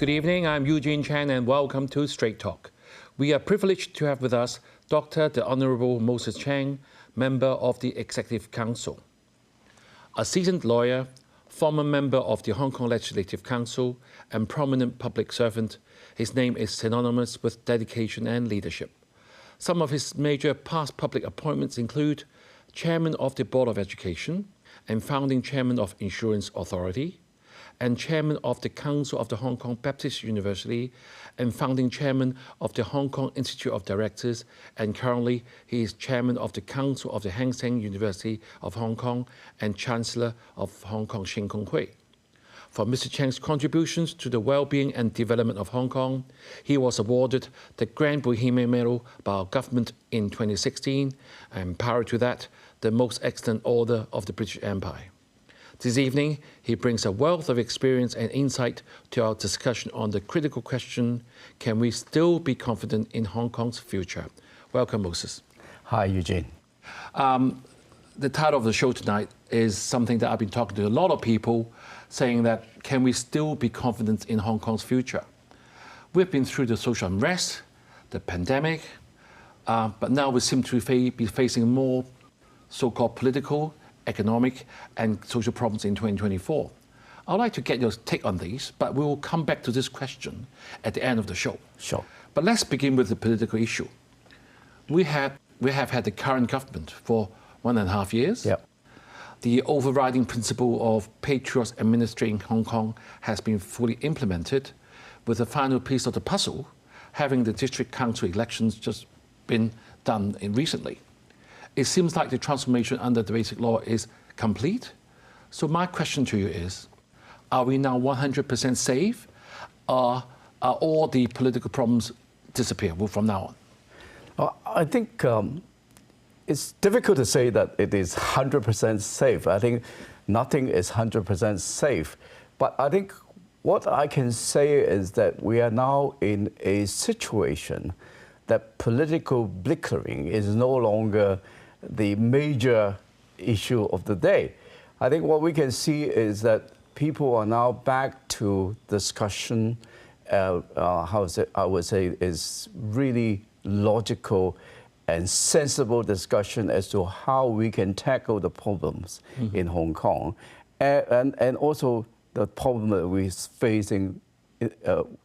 Good evening, I'm Eugene Chan and welcome to Straight Talk. We are privileged to have with us Dr. the Honourable Moses Chang, Member of the Executive Council. A seasoned lawyer, former member of the Hong Kong Legislative Council and prominent public servant, his name is synonymous with dedication and leadership. Some of his major past public appointments include Chairman of the Board of Education and founding Chairman of Insurance Authority, and Chairman of the Council of the Hong Kong Baptist University and founding Chairman of the Hong Kong Institute of Directors, and currently he is Chairman of the Council of the Hang Seng University of Hong Kong and Chancellor of Hong Kong Shin Kung Hui. For Mr. Chang's contributions to the well-being and development of Hong Kong, he was awarded the Grand Bohemian Medal by our government in 2016, and prior to that, the Most Excellent Order of the British Empire. This evening, he brings a wealth of experience and insight to our discussion on the critical question, can we still be confident in Hong Kong's future? Welcome, Moses. Hi, Eugene. The title of the show tonight is something that I've been talking to a lot of people, saying that, can we still be confident in Hong Kong's future? We've been through the social unrest, the pandemic, but now we seem to be facing more so-called political, economic and social problems in 2024. I'd like to get your take on these, but we will come back to this question at the end of the show. Sure. But let's begin with the political issue. We have had the current government for 1.5 years. Yep. The overriding principle of patriots administering Hong Kong has been fully implemented, with the final piece of the puzzle having the district council elections just been done recently. It seems like the transformation under the Basic Law is complete. So my question to you is, are we now 100% safe? Are all the political problems disappear from now on? I think it's difficult to say that it is 100% safe. I think nothing is 100% safe. But I think what I can say is that we are now in a situation that political bickering is no longer the major issue of the day. I think what we can see is that people are now back to discussion, I would say is really logical and sensible discussion as to how we can tackle the problems in Hong Kong, and also the problem that we're facing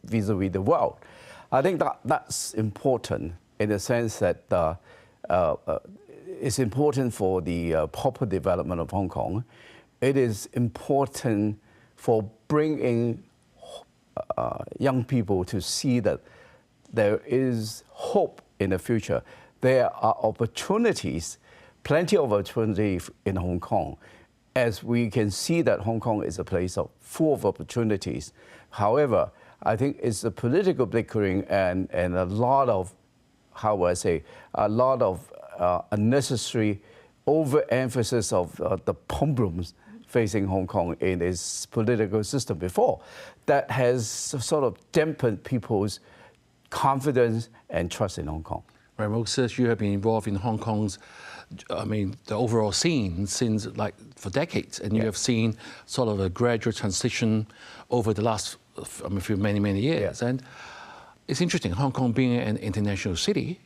vis-a-vis the world. I think that's important in the sense that it's important for the proper development of Hong Kong. It is important for bringing young people to see that there is hope in the future. There are opportunities, plenty of opportunity in Hong Kong, as we can see that Hong Kong is a place full of opportunities. However, I think it's the political bickering and a lot of, how would I say, a lot of unnecessary overemphasis of the problems facing Hong Kong in its political system before, that has sort of dampened people's confidence and trust in Hong Kong. Right, Moses, you have been involved in Hong Kong's, the overall scene since for decades, and you have seen sort of a gradual transition over the last many years. Yes. And it's interesting, Hong Kong being an international city,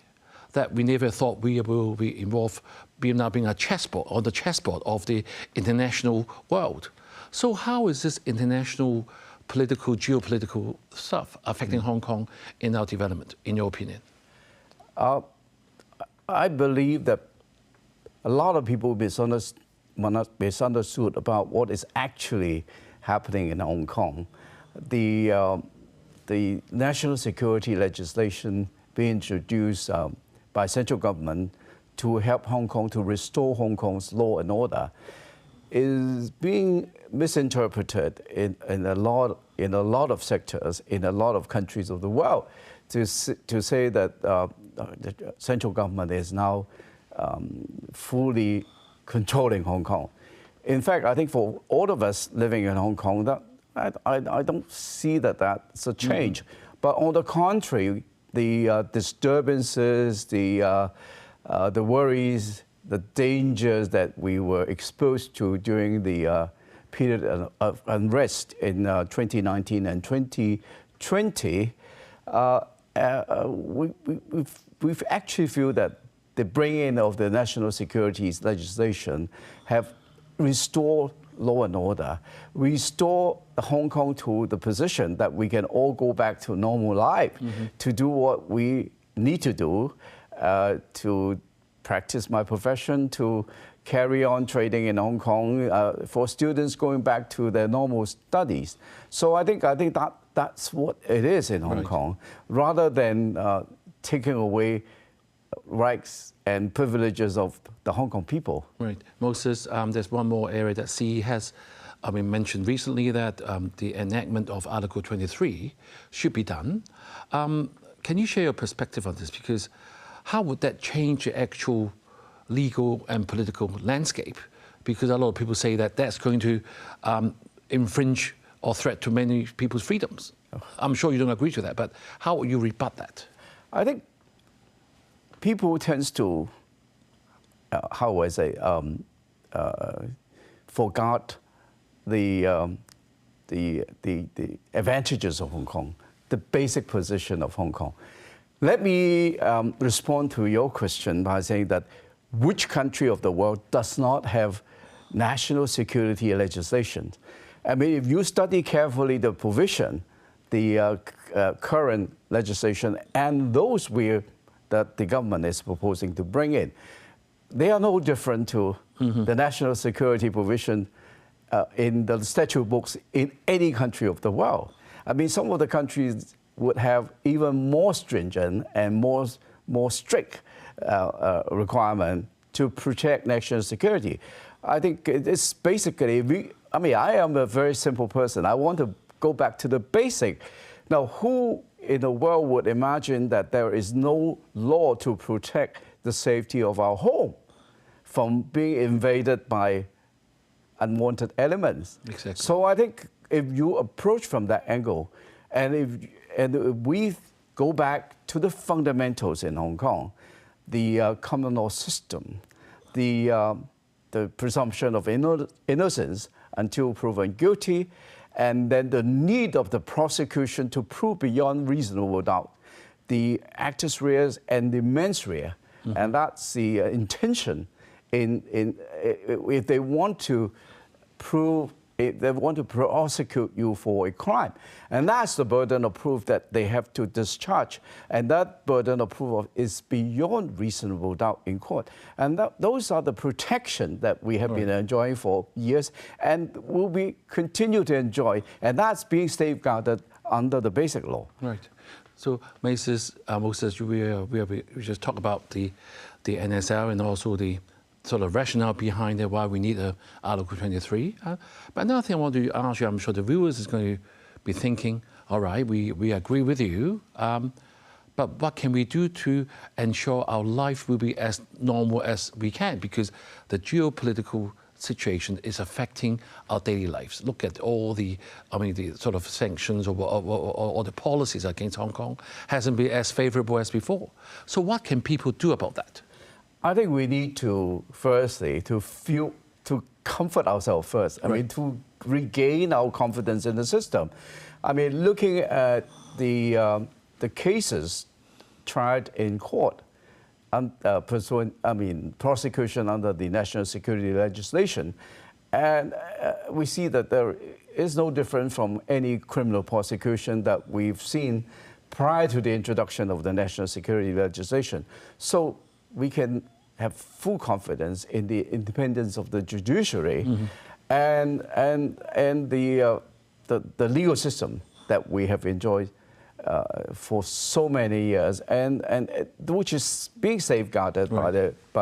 that we never thought we will be involved, now being a chessboard, on the chessboard of the international world. So how is this international political, geopolitical stuff affecting Hong Kong in our development, in your opinion? I believe that a lot of people misunderstood about what is actually happening in Hong Kong. The national security legislation being introduced by central government to help Hong Kong to restore Hong Kong's law and order is being misinterpreted in a lot of sectors in a lot of countries of the world to say that the central government is now fully controlling Hong Kong. In fact, I think for all of us living in Hong Kong, that I don't see that that's a change. But on the contrary, the disturbances, the worries, the dangers that we were exposed to during the period of unrest in 2019 and 2020 20, we've actually feel that the bringing of the national security legislation have restored law and order, restore Hong Kong to the position that we can all go back to normal life, to do what we need to do, to practice my profession, to carry on trading in Hong Kong, for students going back to their normal studies. So I think that's what it is in Hong Kong, rather than taking away rights and privileges of the Hong Kong people. Right. Moses, there's one more area that CE has mentioned recently, that the enactment of Article 23 should be done. Can you share your perspective on this? Because how would that change the actual legal and political landscape? Because a lot of people say that that's going to infringe or threat to many people's freedoms. I'm sure you don't agree to that, but how would you rebut that? I think people tend to, how would I say, forgot the advantages of Hong Kong, the basic position of Hong Kong. Let me respond to your question by saying that which country of the world does not have national security legislation? I mean, if you study carefully the provision, the current legislation, and those that the government is proposing to bring in, they are no different to the national security provision in the statute books in any country of the world. I mean, some of the countries would have even more stringent and more strict requirement to protect national security. I think it's basically, I am a very simple person. I want to go back to the basic. Now, who in the world would imagine that there is no law to protect the safety of our home from being invaded by unwanted elements? Exactly. So I think if you approach from that angle, and if we go back to the fundamentals in Hong Kong, the common law system, the presumption of innocence until proven guilty, and then the need of the prosecution to prove beyond reasonable doubt the actus reus and the mens rea, and that's the intention if they want to prove. If they want to prosecute you for a crime. And that's the burden of proof that they have to discharge. And that burden of proof is beyond reasonable doubt in court. And those are the protection that we have been enjoying for years and will be continue to enjoy. And that's being safeguarded under the basic law. Right. So, Moses, we just talked about the NSL and also the sort of rationale behind it, why we need Article 23. But another thing I want to ask you, I'm sure the viewers is going to be thinking, all right, we agree with you, but what can we do to ensure our life will be as normal as we can? Because the geopolitical situation is affecting our daily lives. Look at all the sort of sanctions or the policies against Hong Kong hasn't been as favorable as before. So what can people do about that? I think we need to, firstly, to comfort ourselves first. I mean, to regain our confidence in the system. I mean, looking at the cases tried in court, prosecution under the national security legislation, and we see that there is no difference from any criminal prosecution that we've seen prior to the introduction of the national security legislation. So we can have full confidence in the independence of the judiciary and the legal system that we have enjoyed for so many years, and which is being safeguarded by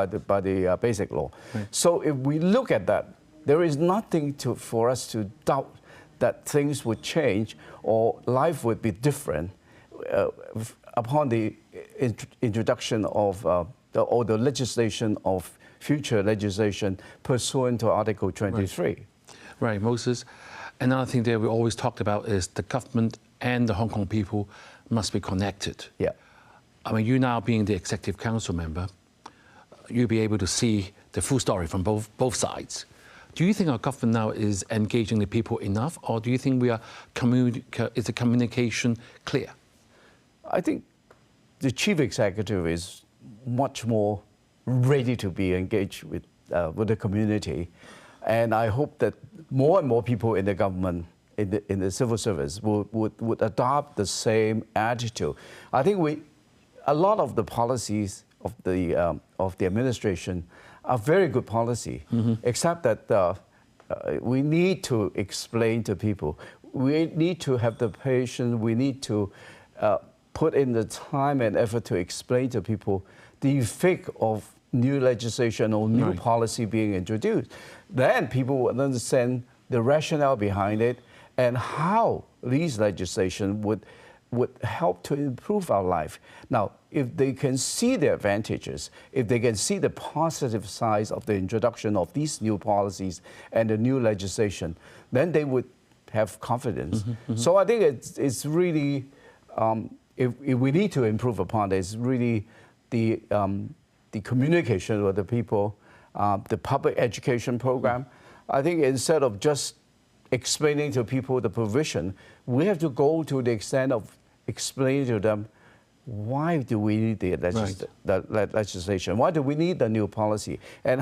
the basic law. Right. So if we look at that, there is nothing for us to doubt that things would change or life would be different upon the introduction of the legislation of future legislation pursuant to Article 23. Right, Moses. Another thing that we always talked about is the government and the Hong Kong people must be connected. Yeah. I mean, you now being the Executive Council member, you'll be able to see the full story from both sides. Do you think our government now is engaging the people enough, or do you think is the communication clear? I think the chief executive is much more ready to be engaged with the community, and I hope that more and more people in the government, in the civil service, would adopt the same attitude. I think a lot of the policies of the administration are very good policy, except that we need to explain to people. We need to have the patience. We need to put in the time and effort to explain to people the effect of new legislation or new policy being introduced. Then people will understand the rationale behind it and how these legislation would help to improve our life. Now, if they can see the advantages, if they can see the positive sides of the introduction of these new policies and the new legislation, then they would have confidence. So I think it's really, if we need to improve upon it, it's really the communication with the people, the public education program. I think instead of just explaining to people the provision, we have to go to the extent of explaining to them why do we need the legislation, why do we need the new policy, and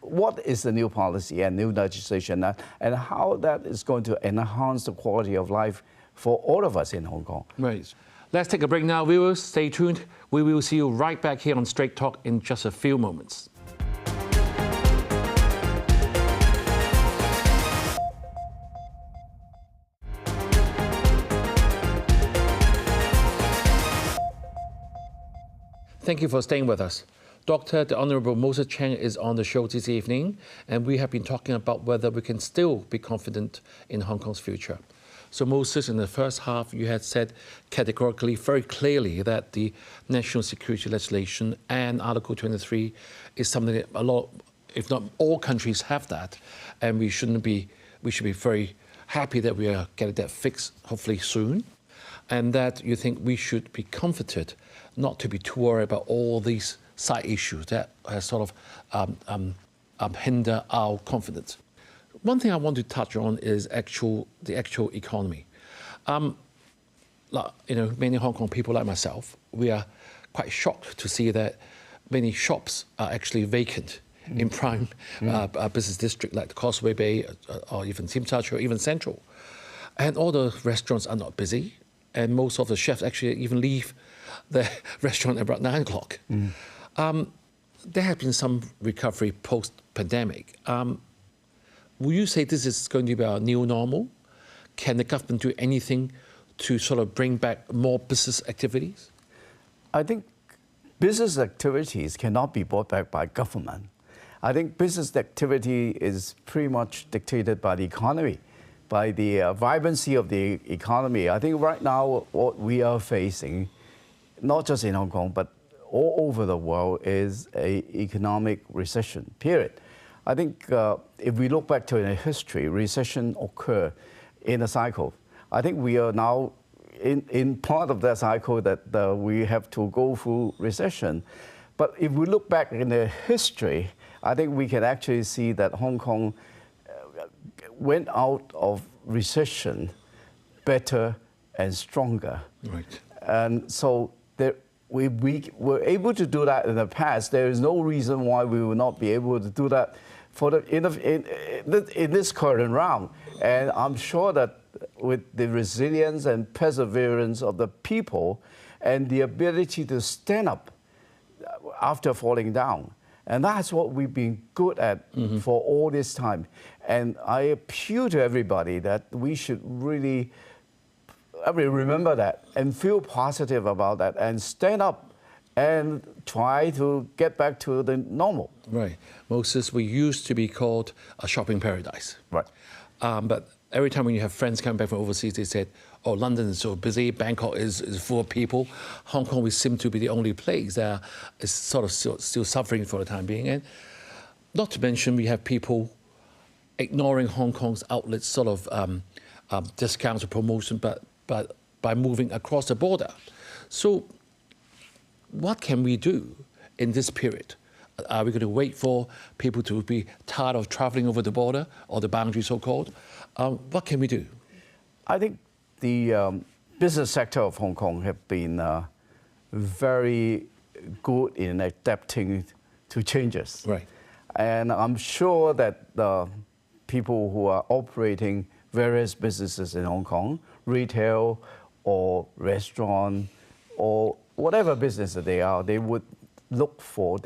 what is the new policy and new legislation, and how that is going to enhance the quality of life for all of us in Hong Kong. Right. Let's take a break now, viewers. Stay tuned. We will see you right back here on Straight Talk in just a few moments. Thank you for staying with us. Dr. the Honourable Moses Chang is on the show this evening, and we have been talking about whether we can still be confident in Hong Kong's future. So Moses, in the first half, you had said categorically, very clearly, that the national security legislation and Article 23 is something that a lot, if not all countries have that, and we should be very happy that we are getting that fixed, hopefully soon, and that you think we should be comforted not to be too worried about all these side issues that sort of hinder our confidence. One thing I want to touch on is the actual economy. Many Hong Kong people like myself, we are quite shocked to see that many shops are actually vacant in prime business district like the Causeway Bay or even Tsim Sha Tsui or even Central. And all the restaurants are not busy, and most of the chefs actually even leave the restaurant at about 9 o'clock. There have been some recovery post-pandemic. Will you say this is going to be our new normal? Can the government do anything to sort of bring back more business activities? I think business activities cannot be brought back by government. I think business activity is pretty much dictated by the economy, by the vibrancy of the economy. I think right now what we are facing, not just in Hong Kong, but all over the world, is an economic recession, period. I think if we look back to in history, recession occur in a cycle. I think we are now in part of that cycle that we have to go through recession. But if we look back in the history, I think we can actually see that Hong Kong went out of recession better and stronger. Right. And so we were able to do that in the past. There is no reason why we will not be able to do that in this current round. And I'm sure that with the resilience and perseverance of the people and the ability to stand up after falling down, and that's what we've been good at for all this time. And I appeal to everybody that we should really remember that and feel positive about that and stand up and try to get back to the normal. Right. Moses, we used to be called a shopping paradise. Right. But every time when you have friends coming back from overseas, they said, oh, London is so busy, Bangkok is full of people. Hong Kong, we seem to be the only place that is sort of still suffering for the time being. And not to mention, we have people ignoring Hong Kong's outlets, sort of discounts or promotion, but by moving across the border. So what can we do in this period Are we going to wait for people to be tired of traveling over the border or the boundary, so-called? What can we do? I think the business sector of Hong Kong have been very good in adapting to changes. Right. And I'm sure that the people who are operating various businesses in Hong Kong, retail or restaurant or whatever business that they are, they would look for,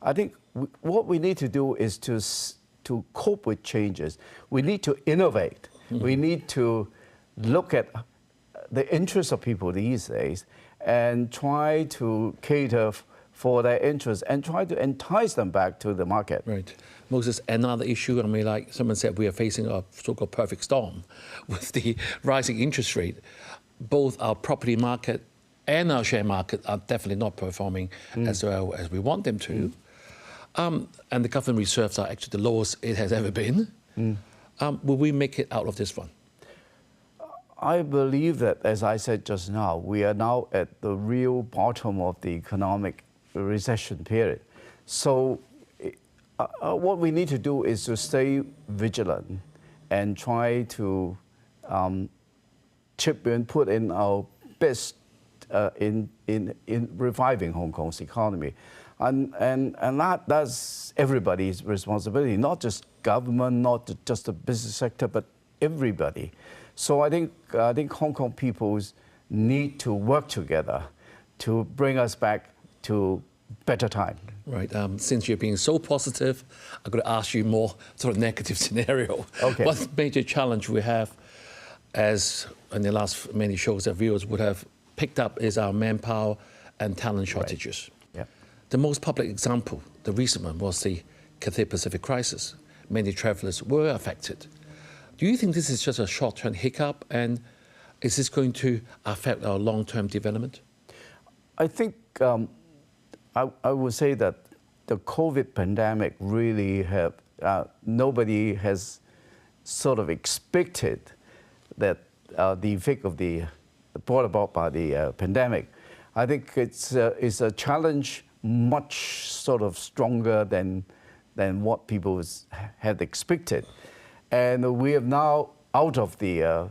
I think what we need to do is to cope with changes. We need to innovate. We need to look at the interests of people these days and try to cater for their interests and try to entice them back to the market. Right. Moses, another issue, I mean, like someone said, we are facing a so-called perfect storm with the rising interest rate. Both our property market and our share market are definitely not performing as well as we want them to. And the government reserves are actually the lowest it has ever been. Will we make it out of this one? I believe that, as I said just now, we are now at the real bottom of the economic recession period. So what we need to do is to stay vigilant and try to chip in, put in our best in reviving Hong Kong's economy. And that's everybody's responsibility, not just government, not just the business sector, but everybody. So I think Hong Kong peoples need to work together to bring us back to better time. Right. Since you're being so positive, I'm going to ask you more sort of negative scenario. Okay. What major challenge we have, as in the last many shows that viewers would have picked up, is our manpower and talent shortages. Right. Yeah. The most public example, the recent one, was the Cathay Pacific crisis. Many travellers were affected. Do you think this is just a short-term hiccup, and is this going to affect our long-term development? I think I would say that the COVID pandemic really nobody has sort of expected that the effect of the brought about by the pandemic. I think it's a challenge much sort of stronger than what people had expected. And we are now out of the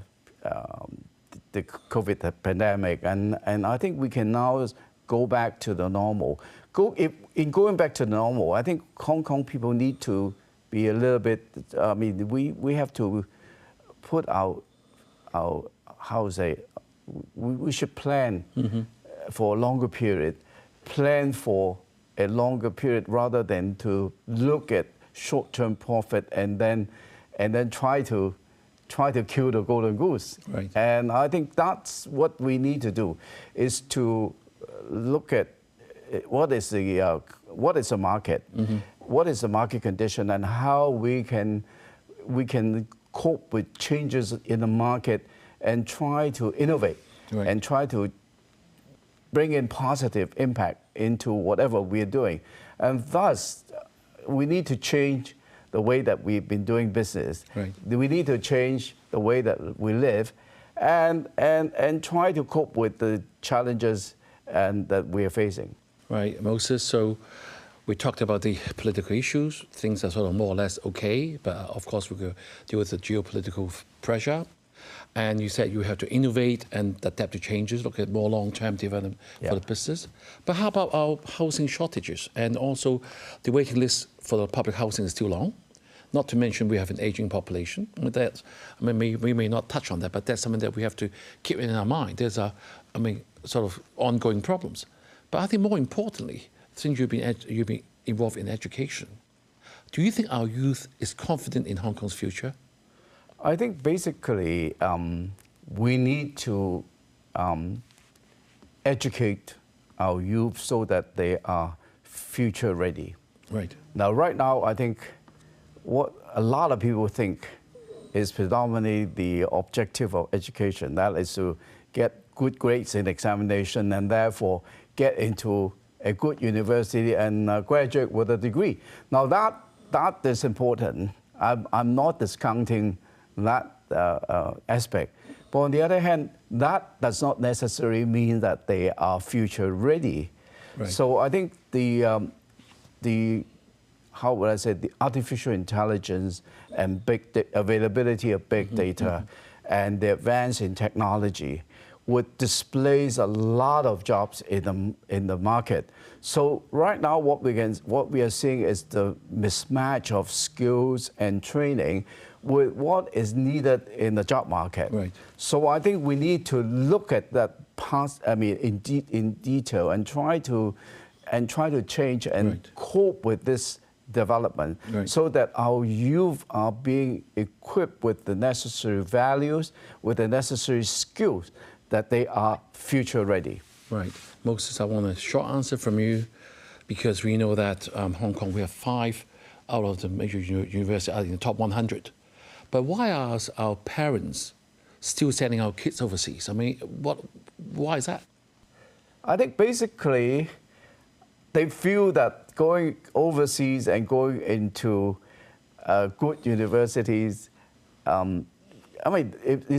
COVID pandemic, and I think we can now go back to the normal. In going back to the normal, I think Hong Kong people need to be a little bit. I mean, we have to put our how to say, we should plan for a longer period, plan for a longer period rather than to look at short-term profit and then try to kill the golden goose. Right. And I think that's what we need to do, is to look at what is the market, what is the market condition, and how we can cope with changes in the market and try to innovate. Right. And try to bring in positive impact into whatever we're doing. And thus, we need to change the way that we've been doing business. Right. We need to change the way that we live and try to cope with the challenges that we are facing. Right, Moses. So we talked about the political issues. Things are sort of more or less okay, but of course we could deal with the geopolitical pressure. And you said you have to innovate and adapt to changes, look at more long-term development for the business. But how about our housing shortages? And also the waiting list for the public housing is still long. Not to mention we have an aging population. We may not touch on that, but that's something that we have to keep in our mind. There's sort of ongoing problems. But I think more importantly, since you've been involved in education, do you think our youth is confident in Hong Kong's future? I think basically we need to educate our youth so that they are future ready. Right. Now, right now, I think what a lot of people think is predominantly the objective of education. That is to get good grades in examination and therefore get into a good university and graduate with a degree. Now, that is important. I'm not discounting that aspect. But on the other hand, that does not necessarily mean that they are future ready. Right. So I think the, how would I say, the artificial intelligence and availability of big data and the advance in technology would displace a lot of jobs in the market. So right now, what we are seeing is the mismatch of skills and training with what is needed in the job market. Right. So I think we need to look at that in detail and try to change and cope with this development, so that our youth are being equipped with the necessary values, with the necessary skills, that they are future ready. Right. Moses, I want a short answer from you, because we know that Hong Kong, we have 5 out of the major universities in the top 100. But why are our parents still sending our kids overseas? I mean, why is that? I think basically they feel that going overseas and going into good universities, in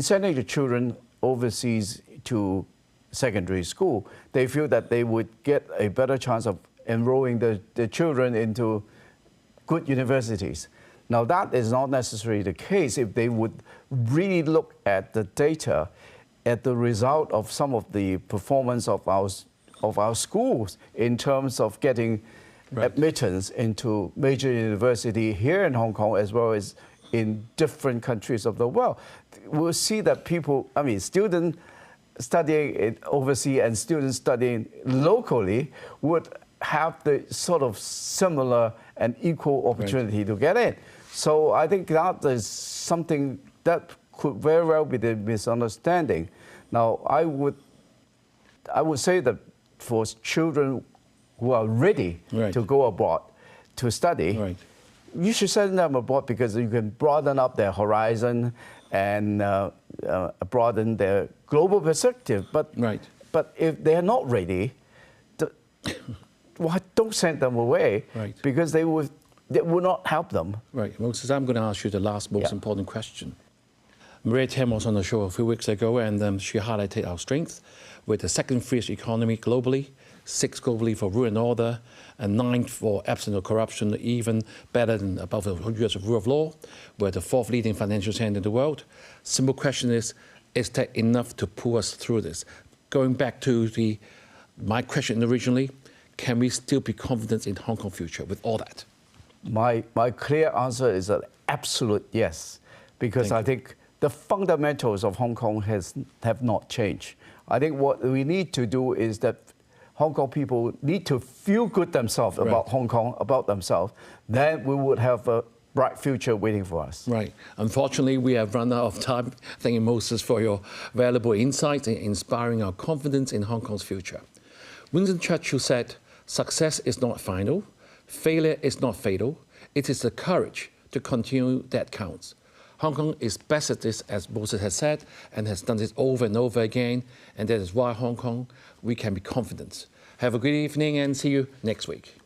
sending the children overseas to secondary school, they feel that they would get a better chance of enrolling the children into good universities. Now, that is not necessarily the case if they would really look at the data, at the result of some of the performance of our schools in terms of getting admittance into major university here in Hong Kong as well as in different countries of the world. We'll see that students studying overseas and students studying locally would have the sort of similar and equal opportunity to get in. So I think that is something that could very well be the misunderstanding. Now, I would say that for children who are ready to go abroad to study, you should send them abroad because you can broaden up their horizon and broaden their global perspective. But if they are not ready, don't send them away because they will not help them. Right. Moses, I'm going to ask you the last most important question. Maria Tam was on the show a few weeks ago, and she highlighted our strength with the second freest economy globally, 6th globally for rule and order, and 9th for absence of corruption, even better than above the US rule of law. We're the 4th leading financial center in the world. Simple question is that enough to pull us through this? Going back to my question originally, can we still be confident in Hong Kong's future with all that? My clear answer is an absolute yes, because I think the fundamentals of Hong Kong have not changed. I think what we need to do is that Hong Kong people need to feel good themselves about Hong Kong, about themselves. Then we would have a bright future waiting for us. Right. Unfortunately, we have run out of time. Thank you, Moses, for your valuable insights in inspiring our confidence in Hong Kong's future. Winston Churchill said, "Success is not final. Failure is not fatal. It is the courage to continue that counts." Hong Kong is best at this, as Moses has said, and has done this over and over again. And that is why Hong Kong, we can be confident. Have a good evening and see you next week.